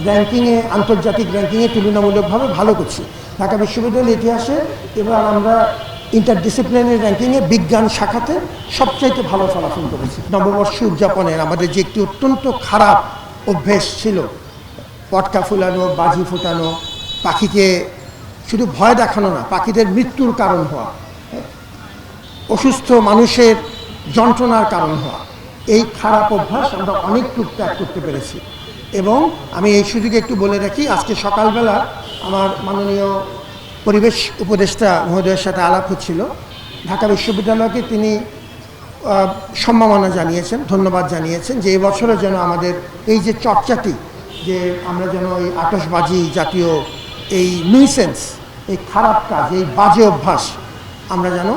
র্যাঙ্কিংয়ে, আন্তর্জাতিক র্যাঙ্কিংয়ে তুলনামূলকভাবে ভালো করছি। ঢাকা বিশ্ববিদ্যালয়ের ইতিহাসে এবার আমরা ইন্টারডিসিপ্লিনারি র্যাঙ্কিংয়ে বিজ্ঞান শাখাতে সবচাইতে ভালো ফলাফল করেছি। নববর্ষ উদযাপনের আমাদের যে একটি অত্যন্ত খারাপ অভ্যেস ছিল, পটকা ফুলানো, বাজি ফোটানো, পাখিকে শুধু ভয় দেখানো না, পাখিদের মৃত্যুর কারণ হওয়া, অসুস্থ মানুষের যন্ত্রণার কারণ হওয়া, এই খারাপ অভ্যাস আমরা অনেকটুকু ত্যাগ করতে পেরেছি। এবং আমি এই সুযোগে একটু বলে রাখি, আজকে সকালবেলা আমার মাননীয় পরিবেশ উপদেষ্টা মহোদয়ের সাথে আলাপ হচ্ছিল। ঢাকা বিশ্ববিদ্যালয়কে তিনি সম্মাননা জানিয়েছেন, ধন্যবাদ জানিয়েছেন যে এবছরে যেন আমাদের এই যে চর্চাটি, যে আমরা যেন এই আতশবাজি জাতীয় এই নুইসেন্স, এই খারাপ কাজ, এই বাজে অভ্যাস আমরা যেন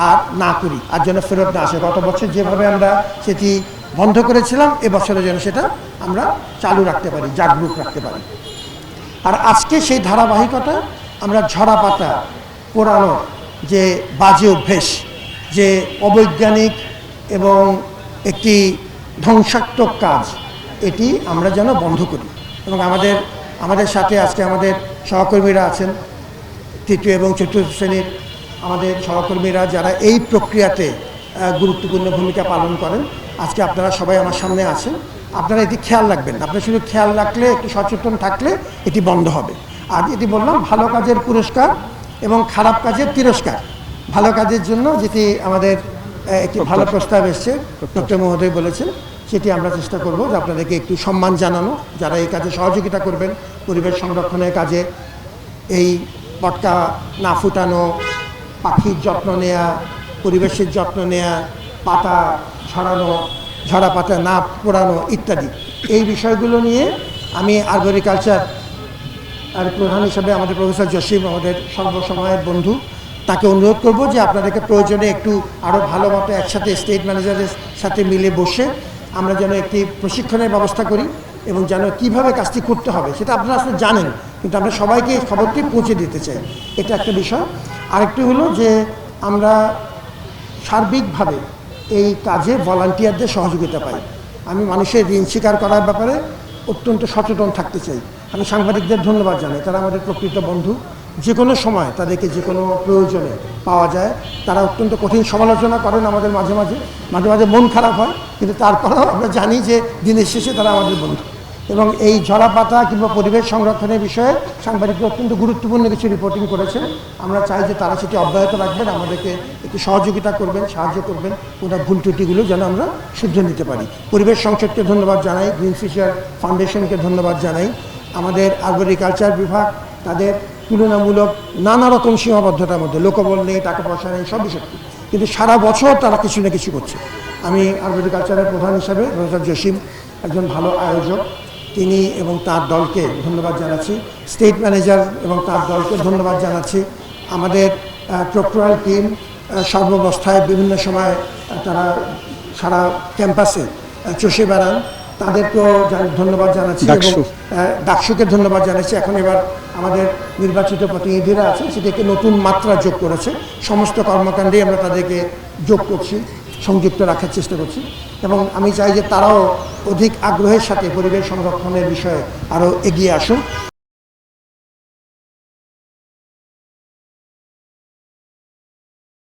আর না করি, আর যেন ফেরত না আসে। গত বছর যেভাবে আমরা সেটি বন্ধ করেছিলাম, এবছরে যেন সেটা আমরা চালু রাখতে পারি, জাগরুক রাখতে পারি। আর আজকে সেই ধারাবাহিকতা আমরা ঝরা পাতা পোড়ানো যে বাজে অভ্যেস, যে অবৈজ্ঞানিক এবং একটি ধ্বংসাত্মক কাজ, এটি আমরা যেন বন্ধ করি। এবং আমাদের সাথে আজকে আমাদের সহকর্মীরা আছেন, তৃতীয় এবং চতুর্থ শ্রেণীর আমাদের সহকর্মীরা, যারা এই প্রক্রিয়াতে গুরুত্বপূর্ণ ভূমিকা পালন করেন। আজকে আপনারা সবাই আমার সামনে আছেন, আপনারা এটি খেয়াল রাখবেন। আপনারা শুধু খেয়াল রাখলে, একটু সচেতন থাকলে এটি বন্ধ হবে। আর এটি বললাম, ভালো কাজের পুরস্কার এবং খারাপ কাজের তিরস্কার। ভালো কাজের জন্য যেটি আমাদের একটি ভালো প্রস্তাব এসছে, ডক্টর মহোদয় বলেছেন, সেটি আমরা চেষ্টা করব যে আপনাদেরকে একটু সম্মান জানানো, যারা এই কাজে সহযোগিতা করবেন, পরিবেশ সংরক্ষণের কাজে, এই পটকা না ফুটানো, পাখির যত্ন নেয়া, পরিবেশের যত্ন নেয়া, পাতা ঝরানো, ঝরা পাতা না পোড়ানো ইত্যাদি। এই বিষয়গুলো নিয়ে আমি আরবরিকালচার আর প্রধান হিসাবে আমাদের প্রফেসর জসিম, আমাদের সর্বসময়ের বন্ধু, তাকে অনুরোধ করব যে আপনাদেরকে প্রয়োজনে একটু আরও ভালো মতো একসাথে স্টেট ম্যানেজারের সাথে মিলে বসে আমরা যেন একটি প্রশিক্ষণের ব্যবস্থা করি, এবং যেন কীভাবে কাজটি করতে হবে সেটা আপনারা আসলে জানেন, কিন্তু আমরা সবাইকে এই খবরটি পৌঁছে দিতে চাই। এটা একটা বিষয়। আরেকটি হলো যে আমরা সার্বিকভাবে এই কাজে ভলান্টিয়ারদের সহযোগিতা পাই। আমি মানুষের ঋণ স্বীকার করার ব্যাপারে অত্যন্ত সচেতন থাকতে চাই। আমি সাংবাদিকদের ধন্যবাদ জানাই, তারা আমাদের প্রকৃত বন্ধু। যে কোনো সময় তাদেরকে যে কোনো প্রয়োজনে পাওয়া যায়। তারা অত্যন্ত কঠিন সমালোচনা করেন আমাদের মাঝে মাঝে মন খারাপ হয়, কিন্তু তারপরেও আমরা জানি যে দিনের শেষে তারা আমাদের বন্ধু। এবং এই ঝরা পাতা কিংবা পরিবেশ সংরক্ষণের বিষয়ে সাংবাদিকরা অত্যন্ত গুরুত্বপূর্ণ কিছু রিপোর্টিং করেছেন। আমরা চাই যে তারা সেটি অব্যাহত রাখবেন, আমাদেরকে একটু সহযোগিতা করবেন, সাহায্য করবেন, ওনার ভুল ত্রুটিগুলো যেন আমরা শুধরে নিতে পারি। পরিবেশ সংসদকে ধন্যবাদ জানাই, গ্রিন ফিশার ফাউন্ডেশনকে ধন্যবাদ জানাই, আমাদের আরবরিকালচার বিভাগ, তাদের তুলনামূলক নানা রকম সীমাবদ্ধতার মধ্যে, লোকবল নেই, টাকা পয়সা নেই, সবই সত্যি, কিন্তু সারা বছর তারা কিছু না কিছু করছে। আমি আরবরিকালচারের প্রধান হিসাবে প্রফেসর জসিম একজন ভালো আয়োজক, তিনি এবং তার দলকে ধন্যবাদ জানাচ্ছি। স্টেট ম্যানেজার এবং তার দলকে ধন্যবাদ জানাচ্ছি। আমাদের প্রক্টোরাল টিম সর্বাবস্থায় বিভিন্ন সময় তারা সারা ক্যাম্পাসে চষে বেড়ান, তাদেরকেও ধন্যবাদ জানাচ্ছি। এবং ডাকসুকে ধন্যবাদ জানাচ্ছি। এখন এবার আমাদের নির্বাচিত প্রতিনিধিরা আছে, সেটাকে নতুন মাত্রা যোগ করেছে। সমস্ত কর্মকাণ্ডেই আমরা তাদেরকে যোগ করছি, সংযুক্ত রাখার চেষ্টা করছি। এবং আমি চাই যে তারাও অধিক আগ্রহের সাথে পরিবেশ সংরক্ষণের বিষয়ে আরও এগিয়ে আসুন।